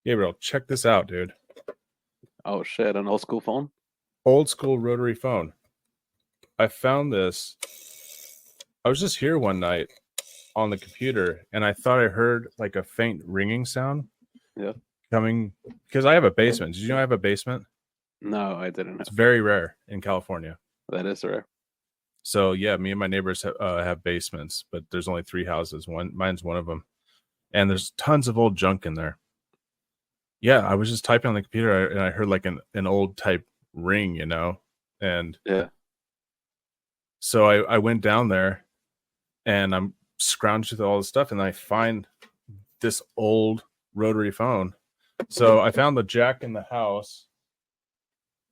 Gabriel, check this out, dude. Oh shit, an old school phone? Old school rotary phone. I found this. I was just here one night on the computer and I thought I heard like a faint ringing sound. Yeah. Coming because I have a basement. Did you know I have a basement? No, I didn't. It's very rare in California. That is rare. So yeah, me and my neighbors have basements, but there's only 3 houses. Mine's one of them, and there's tons of old junk in there. Yeah, I was just typing on the computer and I heard like an old type ring, you know, and Yeah. so I went down there and I'm scrounging through all the stuff and I find this old rotary phone. So I found the jack in the house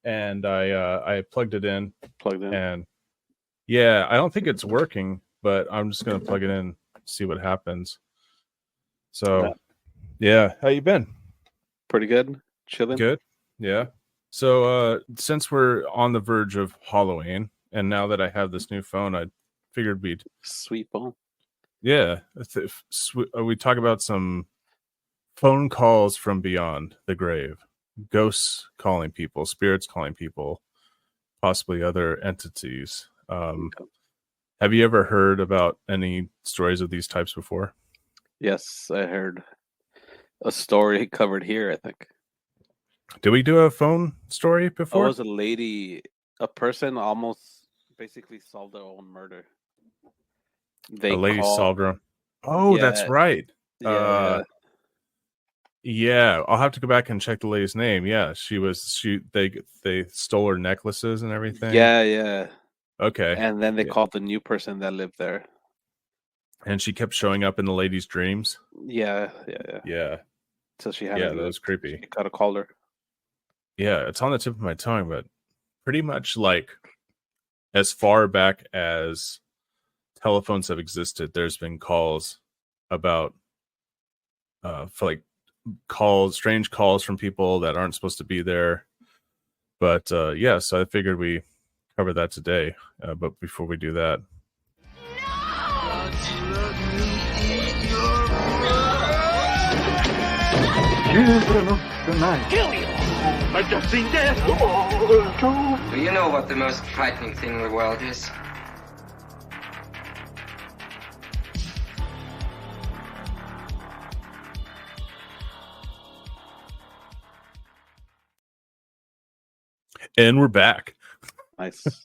and I plugged it in. And yeah, I don't think it's working, but I'm just gonna plug it in, see what happens. So yeah, how you been? Pretty good. Chilling. Good. Yeah. So since we're on the verge of Halloween, and now that I have this new phone, I figured we'd sweet phone. Yeah, we talk about some phone calls from beyond the grave, ghosts calling people, spirits calling people, possibly other entities. Have you ever heard about any stories of these types before? Yes, I heard a story covered here, I think. Did we do a phone story before? It was a person almost basically solved their own murder. A lady solved her own. Oh, yeah. That's right. Yeah. Yeah, I'll have to go back and check the lady's name. Yeah, they stole her necklaces and everything. Yeah. Okay. And then they called the new person that lived there. And she kept showing up in the lady's dreams. Yeah. So she had that was creepy. She gotta call her. Yeah, it's on the tip of my tongue, but pretty much like as far back as telephones have existed, there's been calls about for like strange calls from people that aren't supposed to be there. But yeah, so I figured we cover that today. But before we do that, children of the night, kill you! I've just seen death. Do you know what the most frightening thing in the world is? And we're back. Nice.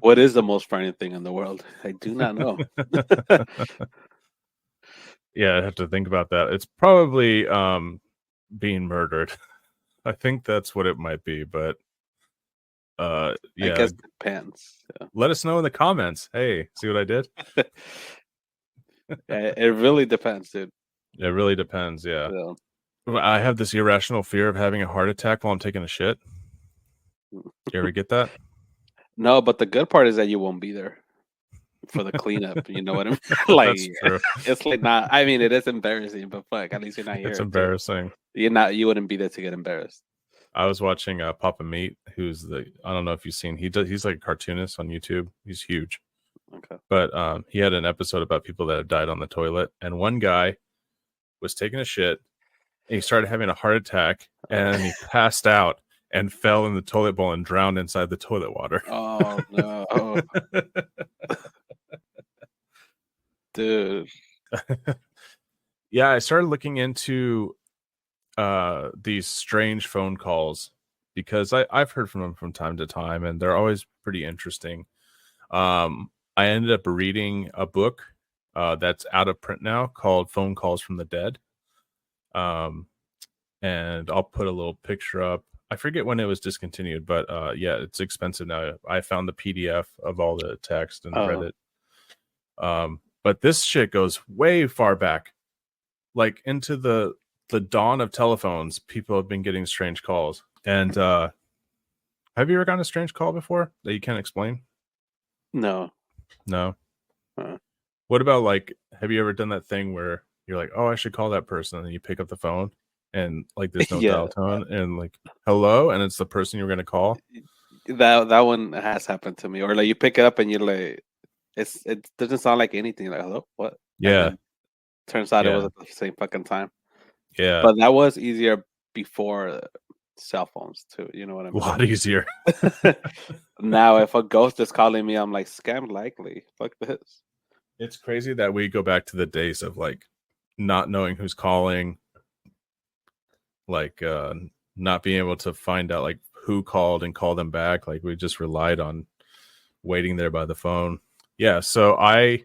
What is the most frightening thing in the world? I do not know. Yeah, I have to think about that. It's probably being murdered. I think that's what it might be, but yeah. I guess it depends. Yeah. Let us know in the comments. Hey, see what I did? It really depends, dude. It really depends, yeah. I have this irrational fear of having a heart attack while I'm taking a shit. You ever get that? No, but the good part is that you won't be there for the cleanup. You know what I mean? Like, that's true. It's like not. I mean, it is embarrassing, but fuck, at least you're not here. It's embarrassing. You wouldn't be there to get embarrassed. I was watching Papa Meat, who's I don't know if you've seen. He's like a cartoonist on YouTube. He's huge. Okay. But he had an episode about people that had died on the toilet, and one guy was taking a shit, and he started having a heart attack, and he passed out and fell in the toilet bowl and drowned inside the toilet water. Oh no. Dude. Yeah, I started looking into these strange phone calls because I've heard from them from time to time, and they're always pretty interesting. I ended up reading a book that's out of print now called Phone Calls from the Dead. And I'll put a little picture up. I forget when it was discontinued, but yeah, it's expensive now. I found the PDF of all the text and read it. But this shit goes way far back, like into the dawn of telephones. People have been getting strange calls. And have you ever gotten a strange call before that you can't explain? No. What about, like, have you ever done that thing where you're like, oh, I should call that person, and you pick up the phone and like there's no dial tone and like hello, and it's the person you're gonna call? That one has happened to me. Or like you pick it up and you're like, it doesn't sound like anything. Like, hello, what? Yeah. Turns out it was at the same fucking time. Yeah, But that was easier before cell phones too. You know what I a mean? lot easier. Now, if a ghost is calling me, I'm like, scam likely. Fuck this. It's crazy that we go back to the days of like not knowing who's calling, like not being able to find out like who called and call them back. Like we just relied on waiting there by the phone. Yeah, so I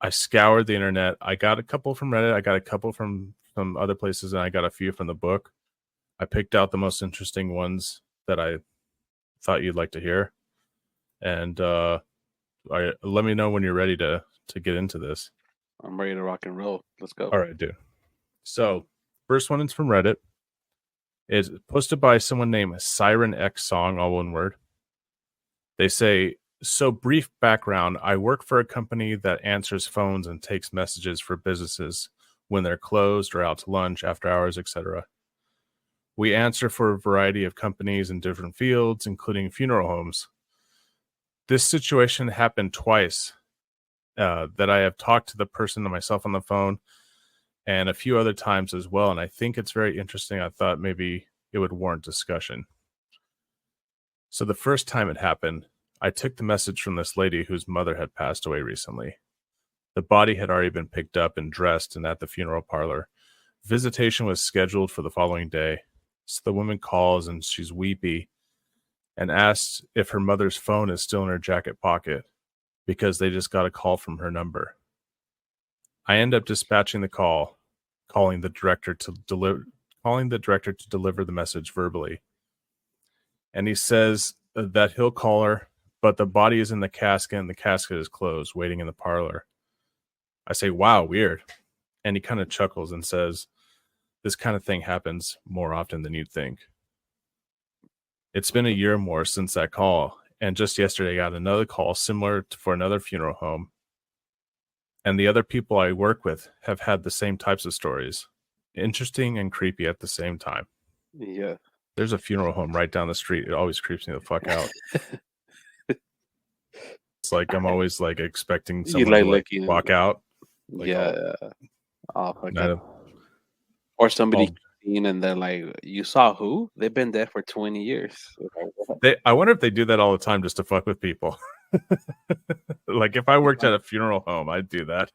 scoured the internet. I got a couple from Reddit. I got a couple from other places, and I got a few from the book. I picked out the most interesting ones that I thought you'd like to hear, and let me know when you're ready to get into this. I'm ready to rock and roll. Let's go. All right, dude. So first one is from Reddit. It's posted by someone named Siren X Song, all one word. They say, so brief background, I work for a company that answers phones and takes messages for businesses when they're closed or out to lunch, after hours, etc. We answer for a variety of companies in different fields, including funeral homes. This situation happened twice that I have talked to the person and myself on the phone, and a few other times as well. And I think it's very interesting. I thought maybe it would warrant discussion. So the first time it happened, I took the message from this lady whose mother had passed away recently. The body had already been picked up and dressed and at the funeral parlor. Visitation was scheduled for the following day. So the woman calls and she's weepy and asks if her mother's phone is still in her jacket pocket because they just got a call from her number. I end up dispatching the call, calling the director to deliver the message verbally. And he says that he'll call her, but the body is in the casket and the casket is closed, waiting in the parlor. I say, wow, weird. And he kind of chuckles and says, this kind of thing happens more often than you'd think. It's been a year or more since that call, and just yesterday I got another call similar for another funeral home. And the other people I work with have had the same types of stories. Interesting and creepy at the same time. Yeah. There's a funeral home right down the street. It always creeps me the fuck out. It's like I'm always like expecting someone like to like looking walk out. Like, yeah. Oh, fuck I it. don't- Or somebody Oh. seen and then like, you saw who? They've been dead for 20 years. I wonder if they do that all the time just to fuck with people. Like if I worked at a funeral home, I'd do that.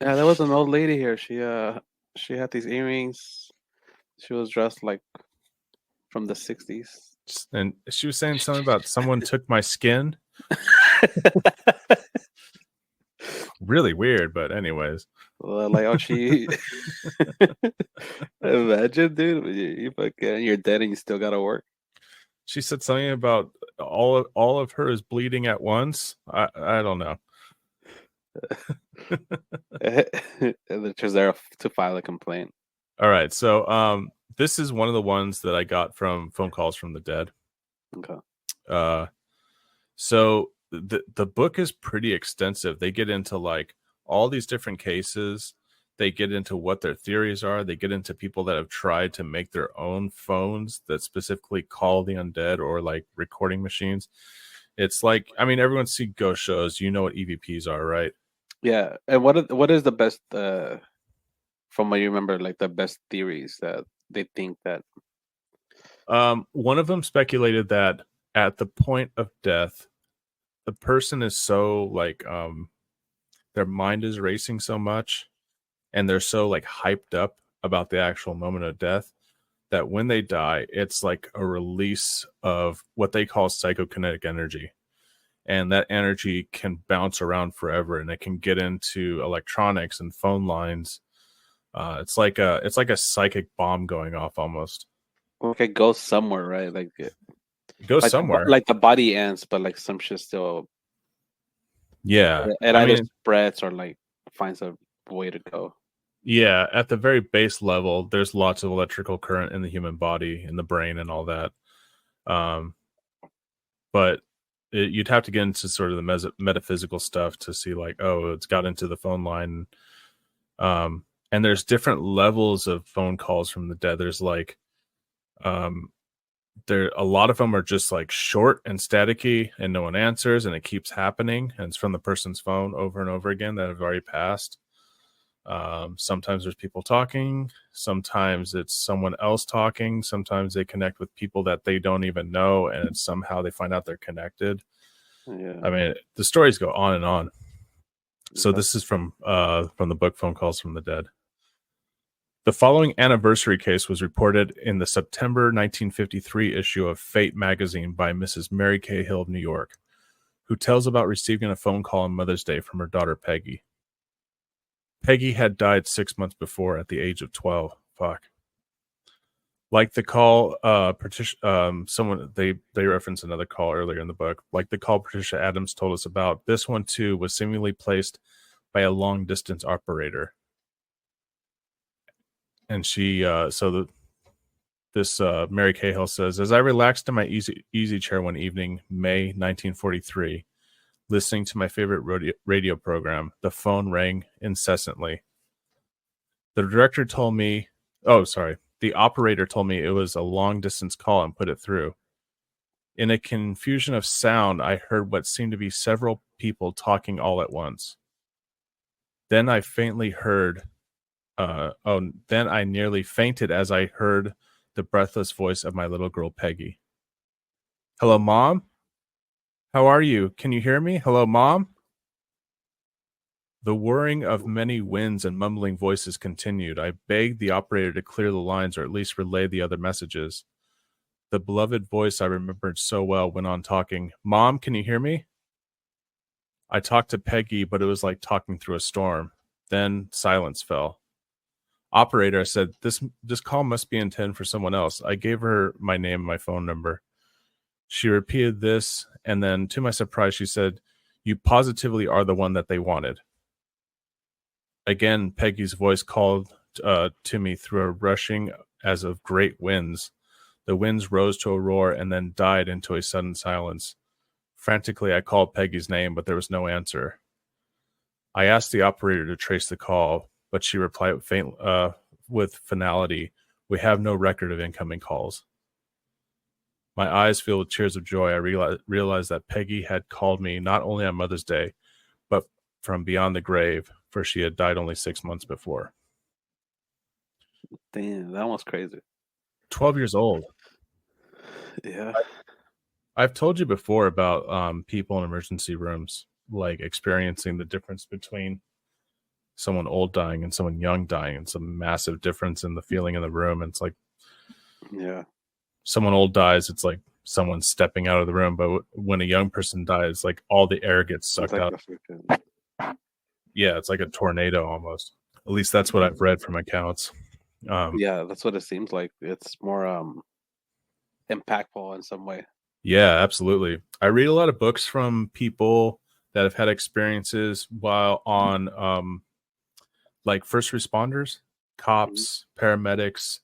Yeah, there was an old lady here. She had these earrings. She was dressed like from the 60s. And she was saying something about someone took my skin. Really weird, but anyways. Well, like, oh, she. Imagine, dude, you fucking, you're dead and you still gotta work. She said something about all of her is bleeding at once. I don't know. And they're just there to file a complaint. All right, so this is one of the ones that I got from phone calls from the dead. Okay. So the book is pretty extensive. They get into like all these different cases. They get into what their theories are. They get into people that have tried to make their own phones that specifically call the undead or like recording machines. It's like, I mean, everyone's seen ghost shows. You know what EVPs are, right? Yeah. And what is the best from what you remember, like the best theories that they think that One of them speculated that at the point of death, the person is so like their mind is racing so much and they're so like hyped up about the actual moment of death that when they die, it's like a release of what they call psychokinetic energy. And that energy can bounce around forever and it can get into electronics and phone lines. It's like a psychic bomb going off almost. okay goes somewhere, right? Like It goes like somewhere. like the body ends, but like some shit still. Yeah. It I either mean, spreads or like finds a way to go. yeah, at the very base level, there's lots of electrical current in the human body, in the brain, and all that. But you'd have to get into sort of the metaphysical stuff to see, like, oh, it's got into the phone line. And there's different levels of phone calls from the dead. There's like, there a lot of them are just like short and staticky, and no one answers, and it keeps happening, and it's from the person's phone over and over again that have already passed. Sometimes there's people talking. Sometimes it's someone else talking. Sometimes they connect with people that they don't even know, and somehow they find out they're connected. Yeah. I mean, the stories go on and on. So Okay. this is from the book Phone Calls from the Dead. The following anniversary case was reported in the September 1953 issue of Fate magazine by Mrs. Mary Cahill of New York, who tells about receiving a phone call on Mother's Day from her daughter Peggy. Peggy had died 6 months before at the age of 12. Fuck. Like the call, someone they reference another call earlier in the book. Like the call Patricia Adams told us about, this one too was seemingly placed by a long distance operator. And she, Mary Cahill says, as I relaxed in my easy chair one evening, May 1943, listening to my favorite radio program, the phone rang incessantly. The operator told me it was a long distance call and put it through. In a confusion of sound, I heard what seemed to be several people talking all at once. Then I nearly fainted as I heard the breathless voice of my little girl, Peggy. Hello, Mom? How are you? Can you hear me? Hello, Mom? The whirring of many winds and mumbling voices continued. I begged the operator to clear the lines or at least relay the other messages. The beloved voice I remembered so well went on talking. Mom, can you hear me? I talked to Peggy, but it was like talking through a storm. Then silence fell. Operator, I said, this call must be intended for someone else. I gave her my name and my phone number. She repeated this, and then to my surprise, she said, you positively are the one that they wanted. Again, Peggy's voice called to me through a rushing as of great winds. The winds rose to a roar and then died into a sudden silence. Frantically, I called Peggy's name, but there was no answer. I asked the operator to trace the call, but she replied with finality, we have no record of incoming calls. My eyes filled with tears of joy. I realized that Peggy had called me not only on Mother's Day, but from beyond the grave, for she had died only 6 months before. Damn, that was crazy. 12 years old. Yeah. I've told you before about people in emergency rooms, like experiencing the difference between someone old dying and someone young dying. It's a massive difference in the feeling in the room. And it's like, Yeah. someone old dies, it's like someone stepping out of the room. But when a young person dies, like all the air gets sucked Like out. Yeah, it's like a tornado almost. At least that's what I've read from accounts. Yeah, that's what it seems like. It's more impactful in some way. Yeah, absolutely. I read a lot of books from people that have had experiences while on like first responders, cops, paramedics,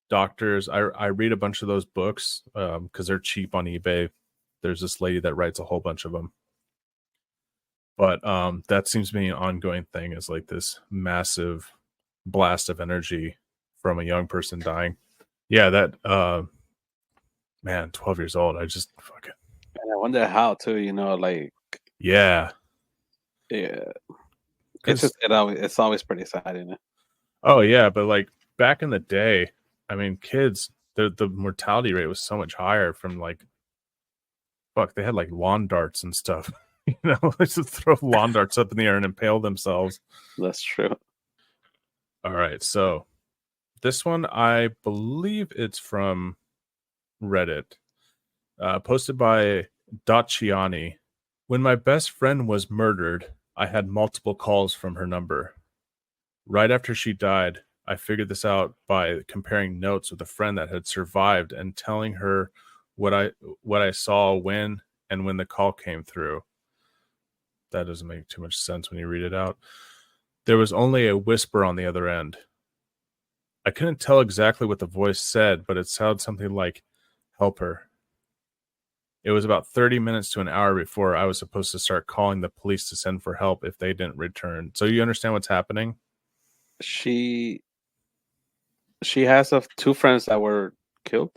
doctors. I read a bunch of those books because they're cheap on eBay. There's this lady that writes a whole bunch of them. But that seems to be an ongoing thing, is like this massive blast of energy from a young person dying. Yeah, that man, 12 years old. I just fucking. And I wonder how too. Like Yeah. yeah, it's always pretty sad, Oh yeah, but like back in the day, I mean, kids, the mortality rate was so much higher from like, fuck, they had like lawn darts and stuff. They just throw lawn darts up in the air and impale themselves. That's true. All right, so this one, I believe it's from Reddit, posted by Daciani. When my best friend was murdered, I had multiple calls from her number. Right after she died, I figured this out by comparing notes with a friend that had survived and telling her what I saw when the call came through. That doesn't make too much sense when you read it out. There was only a whisper on the other end. I couldn't tell exactly what the voice said, but it sounded something like, help her. It was about 30 minutes to an hour before I was supposed to start calling the police to send for help if they didn't return. So you understand what's happening? She has two friends that were killed.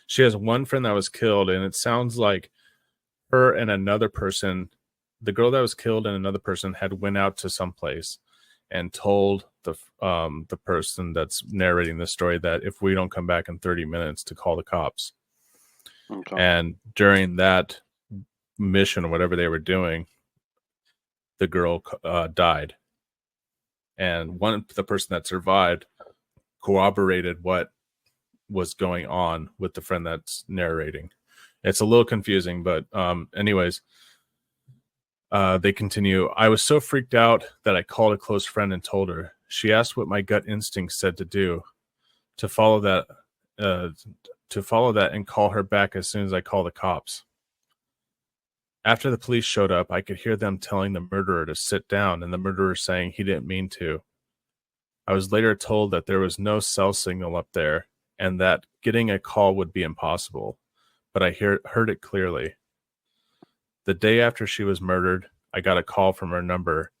She has one friend that was killed, and it sounds like her and another person, the girl that was killed and another person, had went out to someplace, and told the person that's narrating the story that if we don't come back in 30 minutes to call the cops. Okay. And during that mission or whatever they were doing, the girl died. And the person that survived corroborated what was going on with the friend that's narrating. It's a little confusing, but anyways, they continue. I was so freaked out that I called a close friend and told her. She asked what my gut instinct said to do, to follow that and call her back as soon as I call the cops. After the police showed up, I could hear them telling the murderer to sit down and the murderer saying he didn't mean to. I was later told that there was no cell signal up there and that getting a call would be impossible, but I heard it clearly. The day after she was murdered, I got a call from her number,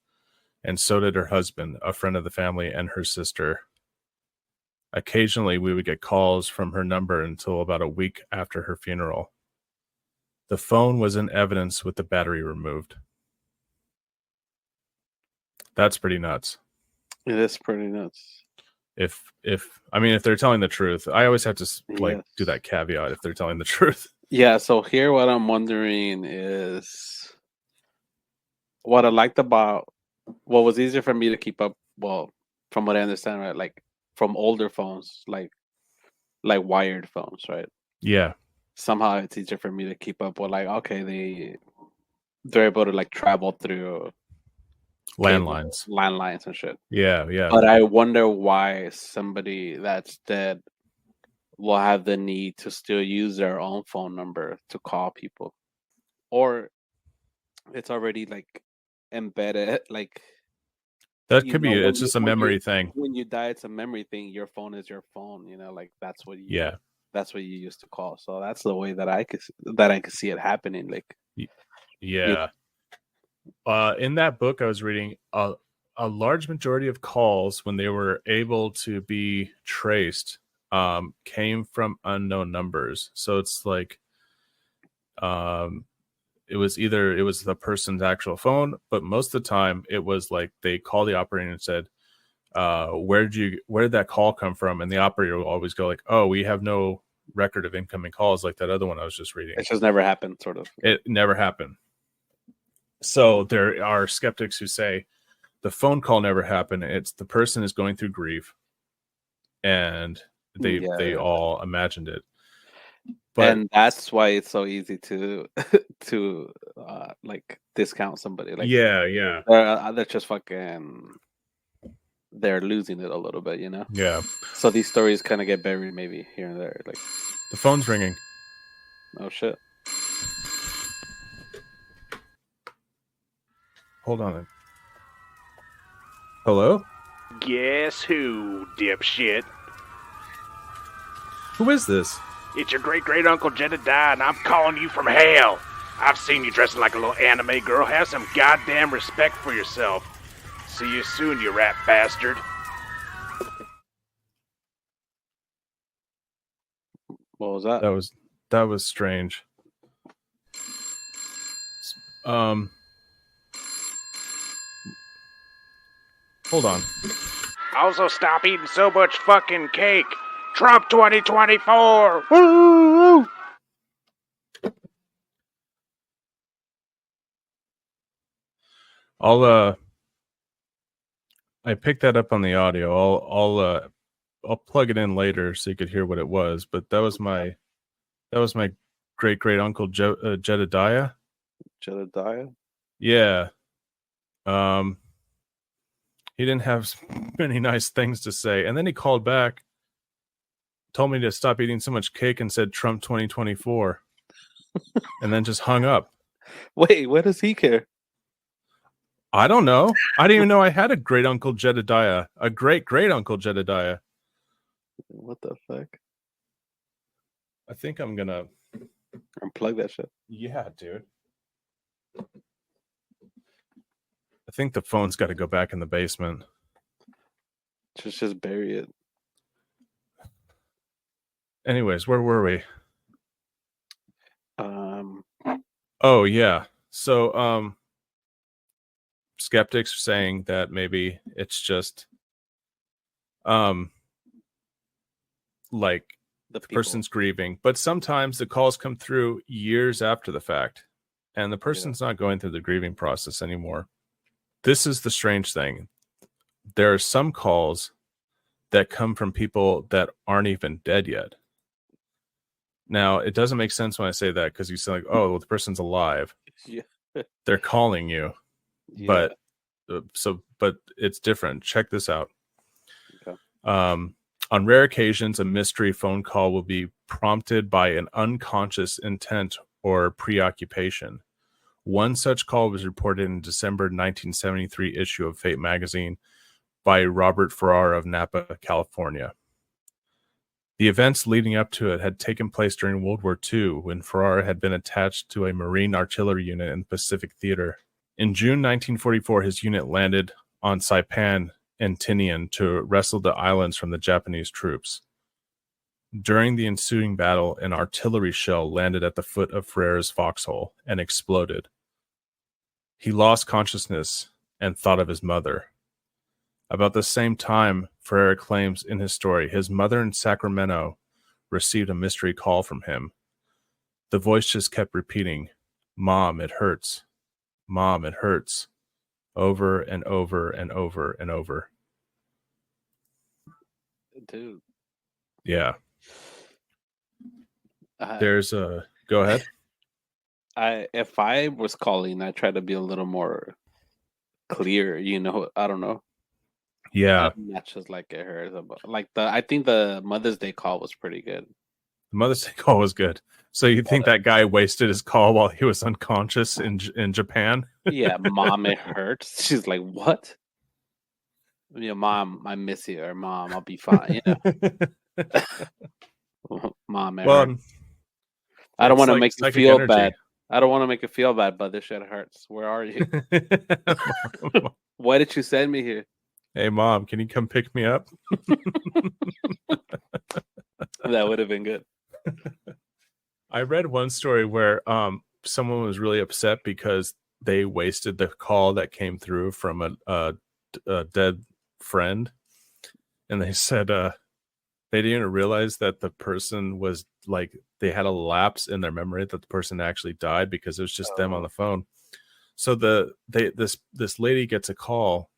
and so did her husband, a friend of the family, and her sister. Occasionally, we would get calls from her number until about a week after her funeral. The phone was in evidence with the battery removed. That's pretty nuts. It is pretty nuts. If they're telling the truth, I always have to do Yes. that caveat if they're telling the truth. Yeah, so here what I'm wondering is what I liked about what was easier for me to keep up, well, from what I understand, right? Like from older phones, like wired phones, right? Yeah. Somehow it's easier for me to keep up with, like, okay, they're able to like travel through Landlines. landlines and shit. Yeah. But I wonder why somebody that's dead will have the need to still use their own phone number to call people, or it's already like embedded. Like That could be. It's just a memory thing. When you die, it's a memory thing. Your phone is your phone. Like that's what you. Yeah. That's what you used to call. So that's the way that I could see it happening. Like. Yeah. In that book I was reading, a large majority of calls, when they were able to be traced, came from unknown numbers. So it's like it was the person's actual phone, but most of the time it was like they called the operator and said, where did that call come from? And the operator will always go like, oh, we have no record of incoming calls, like that other one I was just reading. It just never happened, sort of. It never happened. So there are skeptics who say the phone call never happened. It's the person is going through grief, and they all imagined it. But, and that's why it's so easy to like discount somebody. Like they're just fucking. They're losing it a little bit, Yeah. So these stories kind of get buried, maybe here and there. Like the phone's ringing. Oh shit. Hold on. Hello? Guess who, dipshit? Who is this? It's your great-great-uncle Jedediah, and I'm calling you from hell. I've seen you dressing like a little anime girl. Have some goddamn respect for yourself. See you soon, you rat bastard. What was that? That was strange. Hold on. Also, stop eating so much fucking cake. Trump 2024. Woo! I picked that up on the audio. I'll plug it in later so you could hear what it was. But that was my great great uncle Jedediah. Jedediah? Yeah. He didn't have many nice things to say, and then he called back, told me to stop eating so much cake, and said Trump 2024, and then just hung up. Wait, what does he care? I don't know. I didn't even know I had a great uncle Jedediah, a great great uncle Jedediah. What the fuck? I think I'm gonna unplug that shit. Yeah, dude. I think the phone's got to go back in the basement. Just bury it. Anyways, where were we? Oh yeah. So skeptics saying that maybe it's just like The the people. person's grieving, but sometimes the calls come through years after the fact and the person's not going through the grieving process anymore. This is the strange thing. There are some calls that come from people that aren't even dead yet. Now, it doesn't make sense when I say that because you say like, oh, well, the person's alive. Yeah. They're calling you. Yeah. But it's different. Check this out. Okay. On rare occasions, a mystery phone call will be prompted by an unconscious intent or preoccupation. One such call was reported in December 1973 issue of Fate magazine by Robert Farrar of Napa, California. The events leading up to it had taken place during World War II when Farrar had been attached to a Marine artillery unit in the Pacific Theater. In June 1944, his unit landed on Saipan and Tinian to wrestle the islands from the Japanese troops. During the ensuing battle, an artillery shell landed at the foot of Farrar's foxhole and exploded. He lost consciousness and thought of his mother. About the same time, Farrar claims in his story, his mother in Sacramento received a mystery call from him. The voice just kept repeating, "Mom, it hurts. Mom, it hurts." Over and over and over and over. Dude. Yeah. There's a... Go ahead. If I was calling, I try to be a little more clear, I don't know. Yeah. Not just like it hurts. Like I think the Mother's Day call was pretty good. The Mother's Day call was good. So you think that guy wasted his call while he was unconscious in Japan? Yeah, Mom, it hurts. She's like, what? Mom, I miss you. Or Mom, I'll be fine. Mom, it hurts. I don't want to make you feel bad. I don't want to make you feel bad, but this shit hurts. Where are you? Why did you send me here? Hey, Mom, can you come pick me up? That would have been good. I read one story where someone was really upset because they wasted the call that came through from a dead friend. And they said they didn't realize that the person was like, they had a lapse in their memory that the person actually died because it was just them on the phone. So this lady gets a call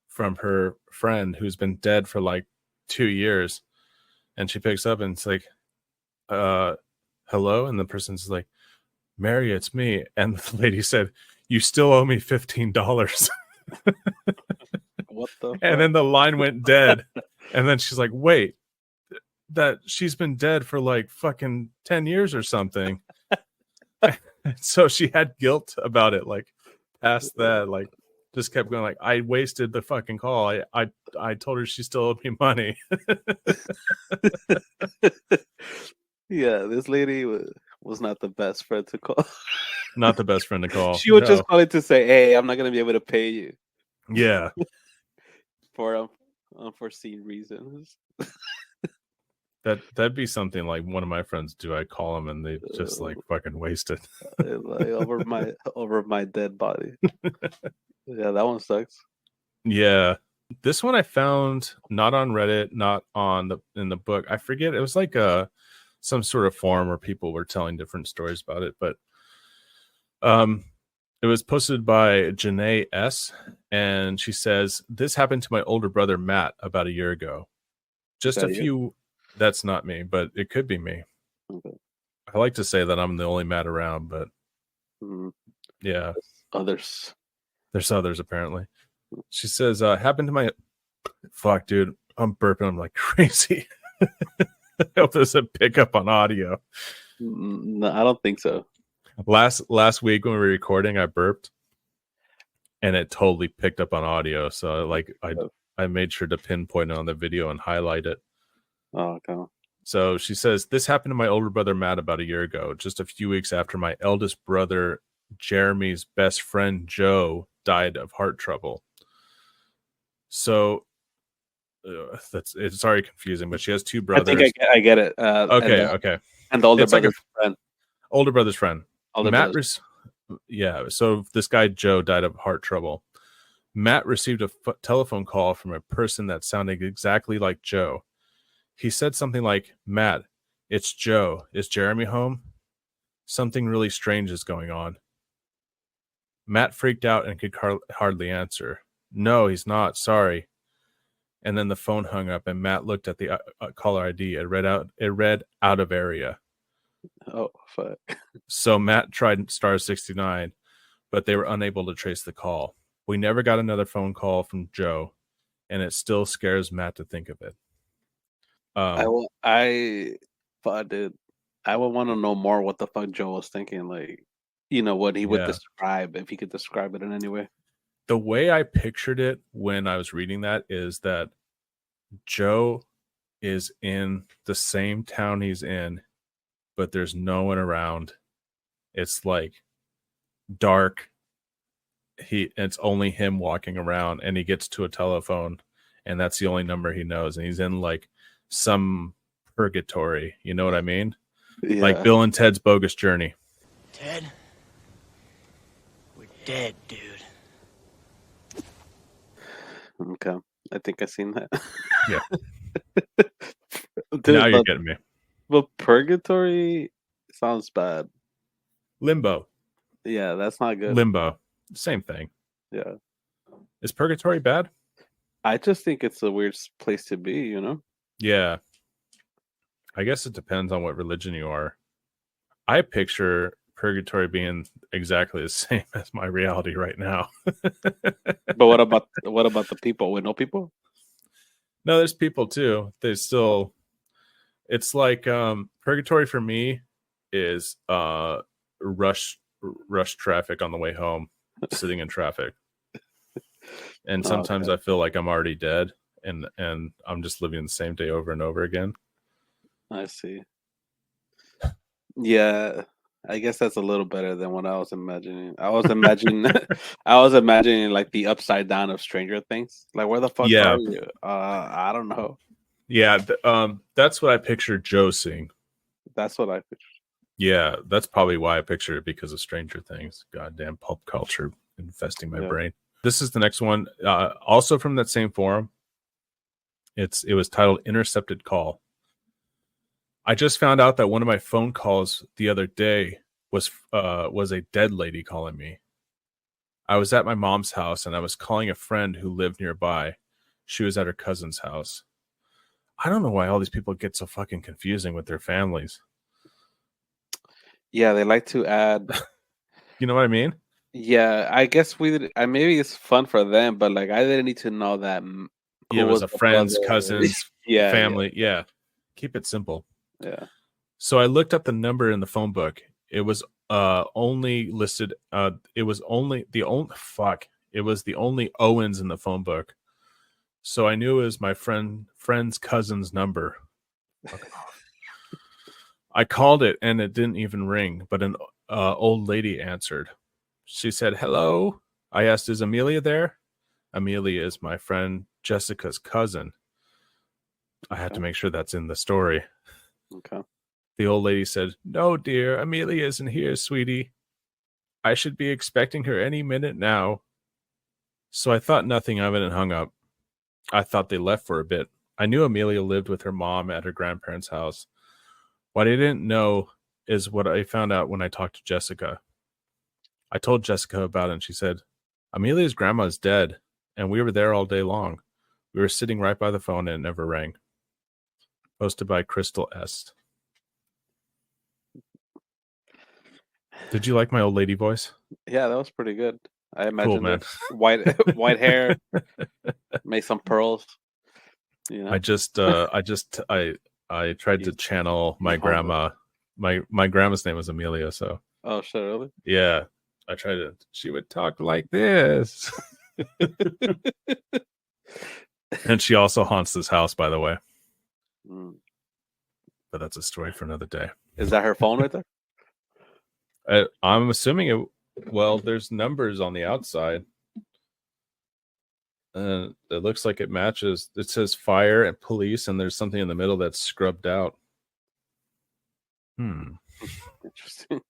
from her friend who's been dead for like 2 years, and she picks up and it's like, hello, and the person's like, Mary, it's me. And the lady said, you still owe me $15. What the fuck? And then the line went dead. And then she's like, wait, that she's been dead for like fucking 10 years or something. So she had guilt about it, like past that, like just kept going like, I wasted the fucking call. I told her she still owed me money. Yeah, this lady was not the best friend to call. Not the best friend to call. She would just call it to say, hey, I'm not going to be able to pay you. Yeah. For unforeseen reasons. That'd be something like one of my friends do. I call them and they just like fucking waste it. Like over my dead body. Yeah, that one sucks. Yeah. This one I found not on Reddit, not in the book. I forget. It was like some sort of forum where people were telling different stories about it, but it was posted by Janae S. And she says, this happened to my older brother, Matt, about a year ago. Just a few. That's not me, but it could be me. Okay. I like to say that I'm the only Matt around, but yeah. There's others apparently. She says, happened to my... Fuck, dude. I'm burping. I'm like crazy. I hope there's a pickup on audio. No, I don't think so. Last week when we were recording, I burped, and it totally picked up on audio. So like I made sure to pinpoint it on the video and highlight it. Oh, okay. So she says, this happened to my older brother Matt about a year ago, just a few weeks after my eldest brother Jeremy's best friend Joe died of heart trouble. So it's already confusing, but she has two brothers. I think I get it. Okay. And the older brother's friend. Older brother's friend. Yeah. So this guy Joe died of heart trouble. Matt received a telephone call from a person that sounded exactly like Joe. He said something like, "Matt, it's Joe. Is Jeremy home? Something really strange is going on." Matt freaked out and could hardly answer. "No, he's not. Sorry." And then the phone hung up, and Matt looked at the caller ID. It read out of area. Oh fuck. So Matt tried star 69, but they were unable to trace the call. We never got another phone call from Joe, and it still scares Matt to think of it. Fuck, dude. I would want to know more what the fuck Joe was thinking. Like, what he would Yeah. describe, if he could describe it in any way. The way I pictured it when I was reading that is that Joe is in the same town he's in, but there's no one around. It's like dark. It's only him walking around, and he gets to a telephone, and that's the only number he knows, and he's in like some purgatory. You know what I mean? Yeah. Like Bill and Ted's Bogus Journey. Ted, we're dead, dude. Okay. I think I've seen that. Yeah. Dude, Now you're getting me. But purgatory sounds bad. Limbo. Yeah, that's not good. Limbo. Same thing. Yeah. Is purgatory bad? I just think it's a weird place to be, Yeah. I guess it depends on what religion you are. I picture purgatory being exactly the same as my reality right now. But what about the people? With no people? No, there's people too. They still, it's like purgatory for me is rush traffic on the way home, sitting in traffic. And sometimes I feel like I'm already dead and I'm just living the same day over and over again. I see. Yeah, I guess that's a little better than what I was imagining. I was imagining like the upside down of Stranger Things. Like, where the fuck Yeah. are you? I don't know. Yeah, that's what I pictured Joe seeing. That's what I pictured. Yeah, that's probably why I pictured it, because of Stranger Things. Goddamn pulp culture infesting my brain. This is the next one, also from that same forum. It was titled "Intercepted Call." I just found out that one of my phone calls the other day was a dead lady calling me. I was at my mom's house and I was calling a friend who lived nearby. She was at her cousin's house. I don't know why all these people get so fucking confusing with their families. Yeah, they like to add. You know what I mean? Yeah, I guess maybe it's fun for them, but like I didn't need to know that. Yeah, it was a the friend's brother. cousin's Yeah, family. Yeah. Keep it simple. Yeah. So I looked up the number in the phone book. It was only listed. It was the only Owens in the phone book. So I knew it was my friend's cousin's number. I called it and it didn't even ring, but an old lady answered. She said, "Hello." I asked, "Is Amelia there?" Amelia is my friend Jessica's cousin. I had to make sure that's in the story. Okay. The old lady said, "No, dear, Amelia isn't here, sweetie. I should be expecting her any minute now." So I thought nothing of it and hung up. I thought they left for a bit. I knew Amelia lived with her mom at her grandparents' house. What I didn't know is what I found out when I talked to Jessica. I told Jessica about it and she said, "Amelia's grandma is dead, and we were there all day long. We were sitting right by the phone and it never rang." Posted by Crystal S. Did you like my old lady voice? Yeah, that was pretty good. I imagine man. white hair, make some pearls. I tried to channel my grandma. My grandma's name was Amelia, so. Oh shit, really? Yeah. I tried to. She would talk like this. And she also haunts this house, by the way. But that's a story for another day. Is that her phone right there? I'm assuming it. Well, there's numbers on the outside. It looks like it matches. It says fire and police, and there's something in the middle that's scrubbed out. Interesting.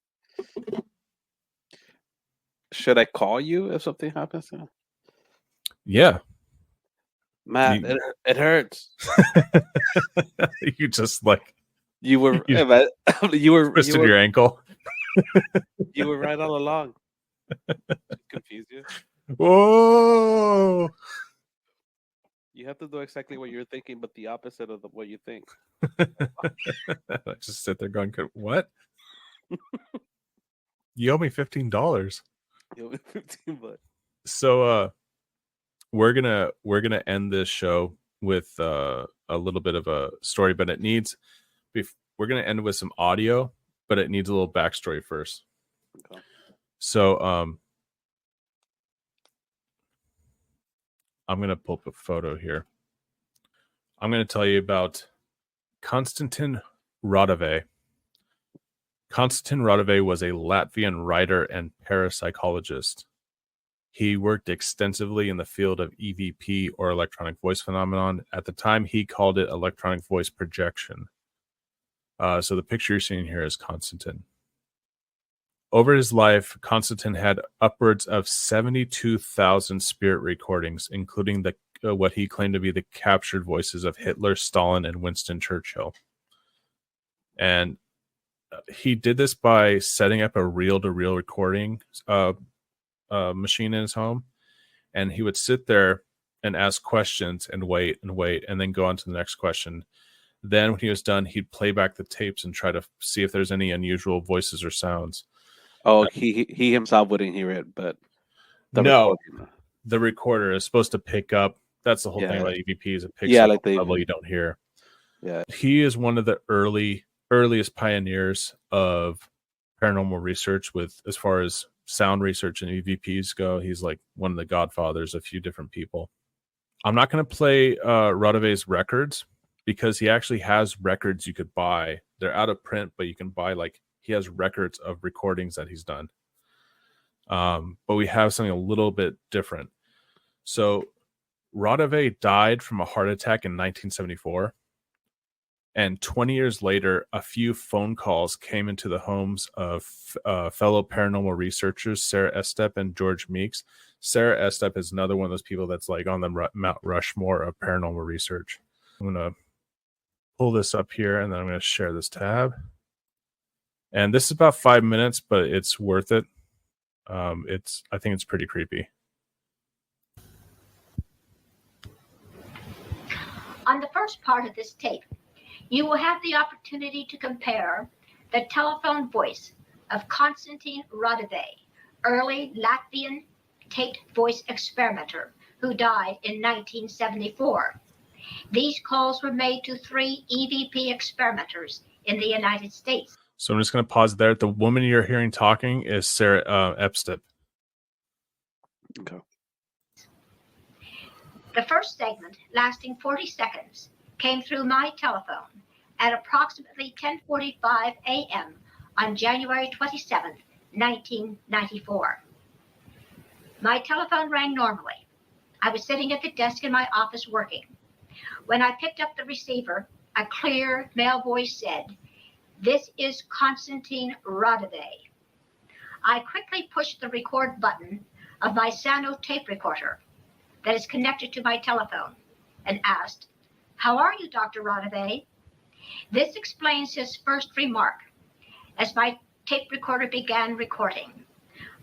Should I call you if something happens? Yeah. Matt, You- it hurts. You just like You were You- Matt, twisted your ankle. you were right all along. Confused you. Whoa. You have to do exactly what you're thinking, but the opposite of what you think. I just sit there going, what? You owe me $15. You owe me 15 bucks. So we're gonna end this show with a little bit of a story, but it needs we're gonna end with some audio, but it needs a little backstory first. Okay. So I'm gonna pull up a photo here. I'm gonna tell you about Konstantin Radove. Konstantin Radove was a Latvian writer and parapsychologist. He worked extensively in the field of EVP, or electronic voice phenomenon. At the time, he called it electronic voice projection. So the picture you're seeing here is Konstantin. Over his life, Konstantin had upwards of 72,000 spirit recordings, including what he claimed to be the captured voices of Hitler, Stalin, and Winston Churchill. And he did this by setting up a reel-to-reel recording machine in his home, and he would sit there and ask questions and wait and then go on to the next question. Then when he was done, he'd play back the tapes and try to see if there's any unusual voices or sounds. Oh, he himself wouldn't hear it, but the recorder is supposed to pick up. That's the whole thing Yeah. about EVPs. It picks up like a the level you don't hear. Yeah. He is one of the earliest pioneers of paranormal research, with as far as sound research and EVPs go. He's like one of the godfathers of a few different people. I'm not going to play Radove's records because he actually has records you could buy. They're out of print, but you can buy, like, he has records of recordings that he's done. But we have something a little bit different. So Radove died from a heart attack in 1974. And 20 years later, a few phone calls came into the homes of fellow paranormal researchers, Sarah Estep and George Meeks. Sarah Estep is another one of those people that's like on the Mount Rushmore of paranormal research. I'm going to pull this up here, and then I'm going to share this tab. And this is about 5 minutes, but it's worth it. I think it's pretty creepy. On the first part of this tape, you will have the opportunity to compare the telephone voice of Konstantin Radove, early Latvian taped voice experimenter who died in 1974. These calls were made to 3 EVP experimenters in the United States. So I'm just going to pause there. The woman you're hearing talking is Sarah Estep. Okay. The first segment, lasting 40 seconds, came through my telephone at approximately 10:45 a.m. on January 27, 1994. My telephone rang normally. I was sitting at the desk in my office working. When I picked up the receiver, a clear male voice said, "This is Konstantin Radove." I quickly pushed the record button of my Sano tape recorder that is connected to my telephone and asked, "How are you, Dr. Radove?" This explains his first remark as my tape recorder began recording.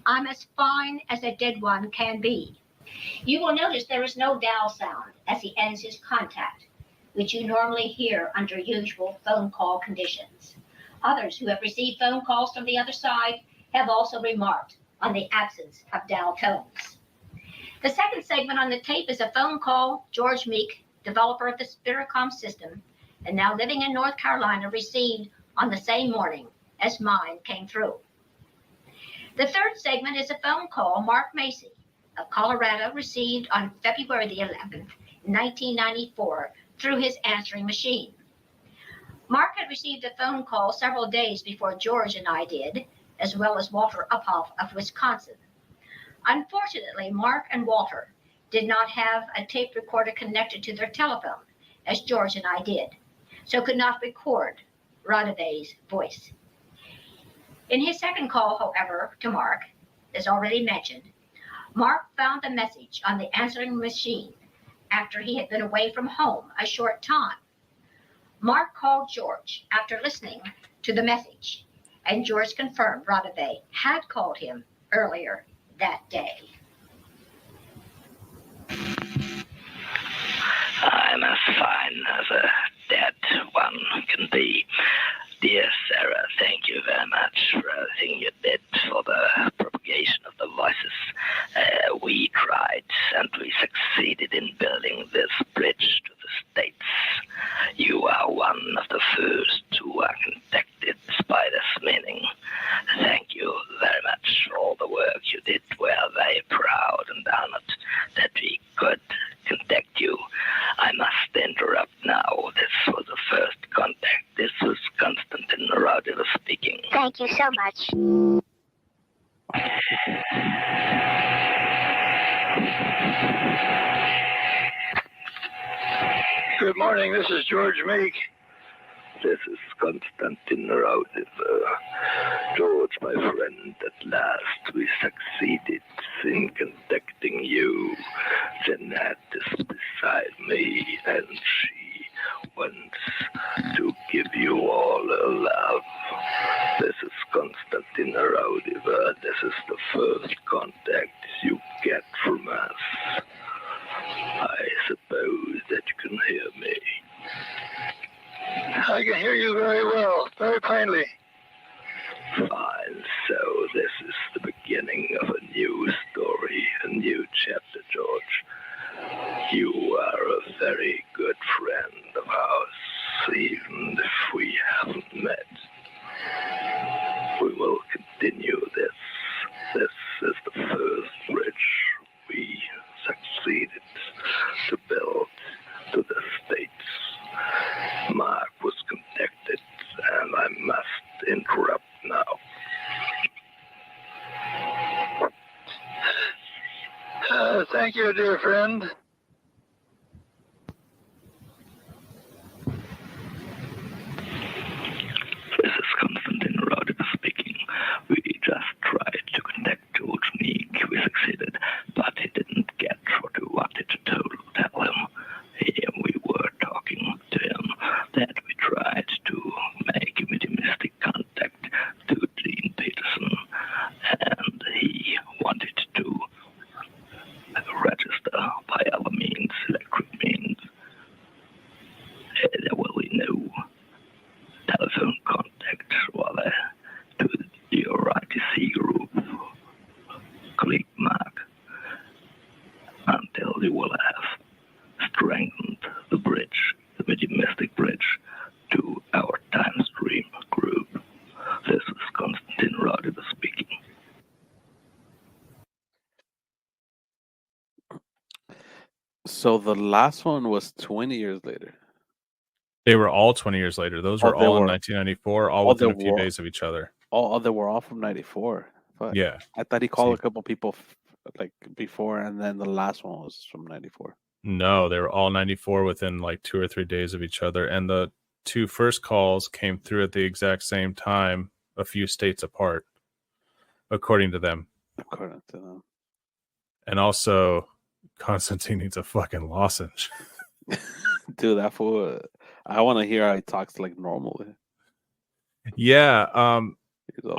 "I'm as fine as a dead one can be." You will notice there is no dial sound as he ends his contact, which you normally hear under usual phone call conditions. Others who have received phone calls from the other side have also remarked on the absence of dial tones. The second segment on the tape is a phone call George Meek, developer of the Spiricom system, and now living in North Carolina, received on the same morning as mine came through. The third segment is a phone call Mark Macy of Colorado received on February the 11th, 1994, through his answering machine. Mark had received a phone call several days before George and I did, as well as Walter Uphoff of Wisconsin. Unfortunately, Mark and Walter did not have a tape recorder connected to their telephone, as George and I did, so could not record Radove's voice. In his second call, however, to Mark, as already mentioned, Mark found the message on the answering machine after he had been away from home a short time. Mark called George after listening to the message, and George confirmed Rodabay had called him earlier that day. I'm as fine as a dead one can be. Dear Sarah, thank you very much for everything you did for the propagation of the voices. We tried and we succeeded in building this bridge to the States. You are one of the first who are contacted by this meaning. Thank you very much for all the work you did. We are very proud and honored that we could contact you. I must interrupt now. This was the first contact. This was Constantine Raudiva speaking. Thank you so much. Good morning, this is George Meek. This is Constantine Raudiva. George, my friend, at last we succeeded in contacting you. Jeanette is beside me, and she wants to give you all her love. This is Constantine Raudiva. This is the first contact you get from us. I suppose that you can hear me. I can hear you very well, very plainly. Fine, so this is the beginning of a new story, a new chapter, George. You are a very good friend of ours, even if we haven't met. We will continue this. This is the first bridge we succeeded to build to the States. Mark was contacted, and I must interrupt now. Thank you, dear friend. This is Constantine Raudiva speaking. We just tried to contact George Meek. We succeeded, but he didn't get what we wanted to tell him. We were talking to him that we tried to make a mediumistic contact to Dean Peterson, and he wanted to register by other means, electric means. There will be no telephone contact rather to your ITC group, colleague Mark, until you will have strengthened the bridge, the mediumistic bridge, to our time stream group. This is Constantine Raudiva speaking. So the last one was 20 years later. They were all 20 years later. Those were they all in were. 1994, all Oh, within they a few were. days of each other. Oh, they were all from 94. Fuck. Yeah. I thought he called See. a couple people like before, and then the last one was from 94. No, they were all 94 within like 2 or 3 days of each other. And the two first calls came through at the exact same time, a few states apart, according to them. According to them. And also, Constantine needs a fucking lozenge. Dude, that fool. I want to hear how he talks like normally. Yeah. He's all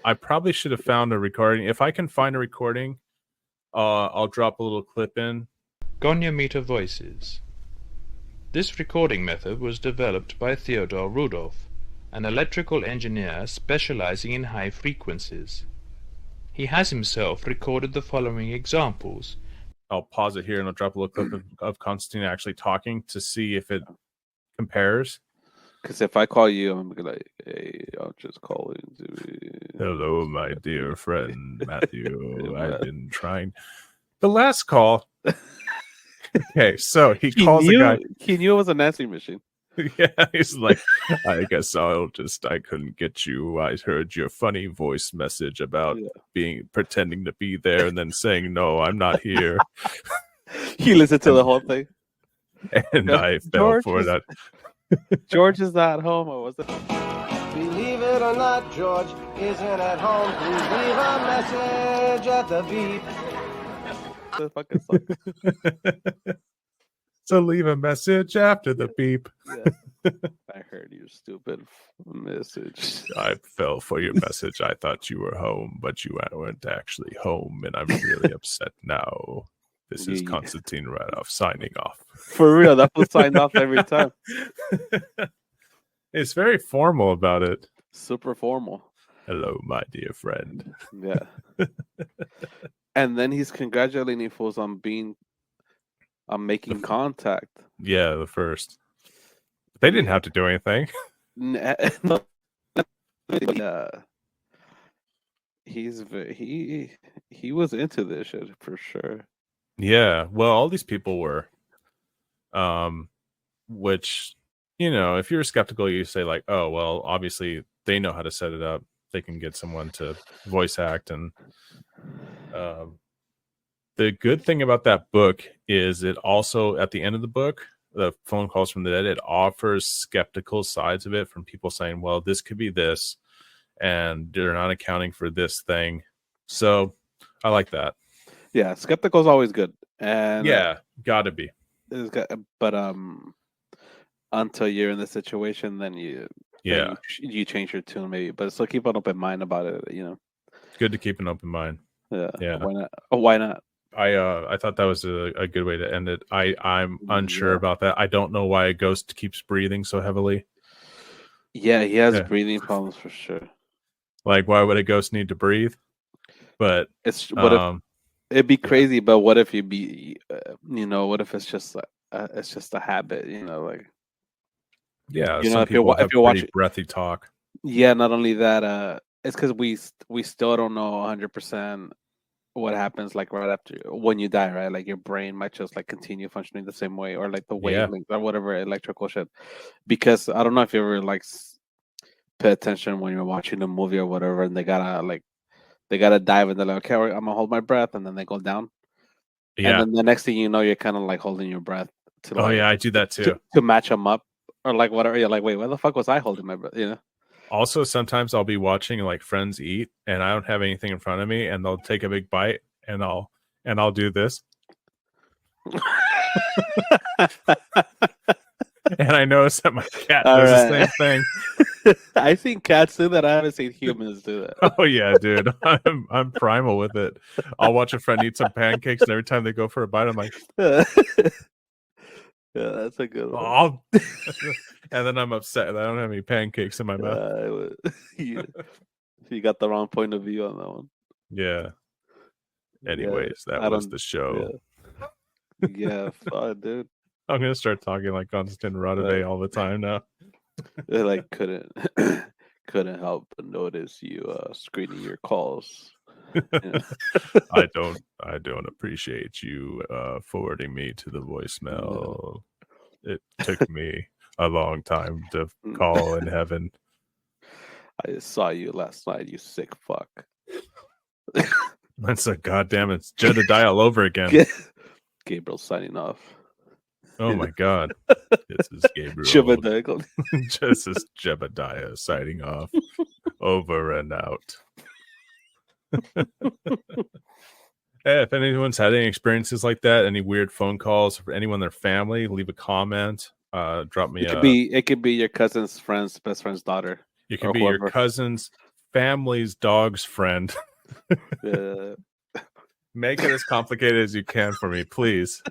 I probably should have found a recording. If I can find a recording, I'll drop a little clip in. Goniometer Voices. This recording method was developed by Theodore Rudolph, an electrical engineer specializing in high frequencies. He has himself recorded the following examples. I'll pause it here and I'll drop a little clip of Constantine actually talking to see if it compares. Because if I call you, I'm gonna be like, hey, I'll just call you. Hello, my dear friend Matthew. I've been trying. The last call. Okay, so he calls the guy. He knew it was an answering machine. Yeah, he's like, I guess I couldn't get you. I heard your funny voice message about pretending to be there and then saying, no, I'm not here. He listened to the whole thing. And I fell for that. George is not home, or was it? Believe it or not, George isn't at home. Please leave a message at the beep. That fucking sucks. So leave a message after the beep. Yeah. I heard your stupid message. I fell for your message. I thought you were home, but you weren't actually home, and I'm really upset now. This is Yeah. Konstantin Radov signing off. For real, that was signed off every time. It's very formal about it. Super formal. Hello, my dear friend. Yeah. And then he's congratulating fools on making contact. Yeah, the first. They didn't have to do anything. He was into this shit for sure. Yeah, well, all these people were. Which, if you're skeptical, you say like, oh, well, obviously they know how to set it up. They can get someone to voice act. And the good thing about that book is it also, at the end of the book, the phone calls from the dead, it offers skeptical sides of it from people saying, well, this could be this, and they're not accounting for this thing. So I like that. Yeah, skeptical is always good. And yeah, gotta be. But until you're in the situation, then you change your tune maybe. But still keep an open mind about it. Good to keep an open mind. Yeah. Why not? Why not? I thought that was a good way to end it. I'm unsure about that. I don't know why a ghost keeps breathing so heavily. Yeah, he has breathing problems for sure. Like, why would a ghost need to breathe? But it'd be crazy. But what if what if it's just a habit? Yeah, some people have pretty breathy talk. Yeah, not only that, it's because we still don't know 100% what happens like right after when you die, right? Like your brain might just like continue functioning the same way, or like the wavelength or whatever electrical shit. Because I don't know if you ever like pay attention when you're watching a movie or whatever, and they gotta dive and they're like, okay, I'm gonna hold my breath, and then they go down. Yeah. And then the next thing you know, you're kind of like holding your breath to. Oh yeah, I do that too. To match them up, or like whatever. You're like, wait, where the fuck was I holding my breath? Also, sometimes I'll be watching like friends eat, and I don't have anything in front of me, and they'll take a big bite, and I'll do this. And I noticed that my cat does the same thing. I seen cats do that. I haven't seen humans do that. Oh yeah, dude, I'm primal with it. I'll watch a friend eat some pancakes, and every time they go for a bite, I'm like, yeah, that's a good one. And then I'm upset that I don't have any pancakes in my mouth. You got the wrong point of view on that one. Yeah. Anyways, that was the show. Yeah, fun, dude. I'm gonna start talking like Konstantin Radov all the time now. They like couldn't help but notice you screening your calls. I don't appreciate you forwarding me to the voicemail. It took me a long time to call in heaven. I saw you last night, you sick fuck. That's a goddamn, it's Jedediah all over again. Gabriel signing off. Oh my god. This is Gabriel. Jebediah. This is Jebediah signing off. Over and out. Hey, if anyone's had any experiences like that, any weird phone calls for anyone in their family, leave a comment. Drop me it could be your cousin's friend's best friend's daughter. It could be your cousin's family's dog's friend. Yeah. Make it as complicated as you can for me, please.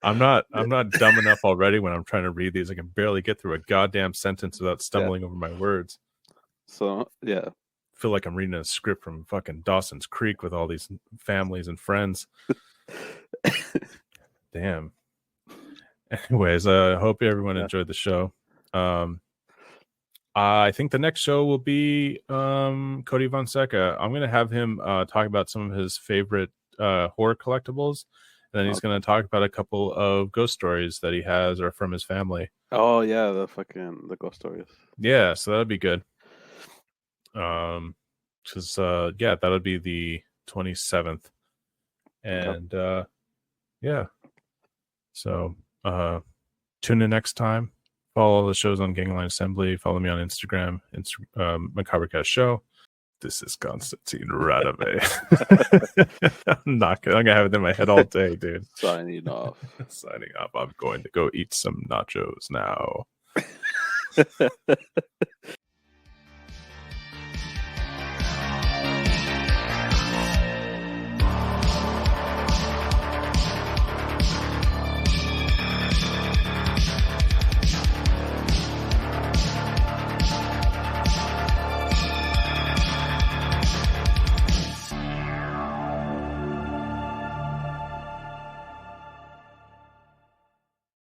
I'm not dumb enough already when I'm trying to read these. I can barely get through a goddamn sentence without stumbling over my words. So yeah. I feel like I'm reading a script from fucking Dawson's Creek with all these families and friends. Damn. Anyways, I hope everyone enjoyed the show. I think the next show will be Cody Von Secca. I'm going to have him talk about some of his favorite horror collectibles. And then he's going to talk about a couple of ghost stories that he has or from his family. Oh, yeah, the ghost stories. Yeah, so that'll be good. Because, that'll be the 27th. And, yeah. So, tune in next time Follow all the shows on Gangline Assembly. Follow me on Instagram, Macabrecast Show. This is Konstantin Radove. I'm gonna have it in my head all day, dude. Signing off. Signing off. I'm going to go eat some nachos now.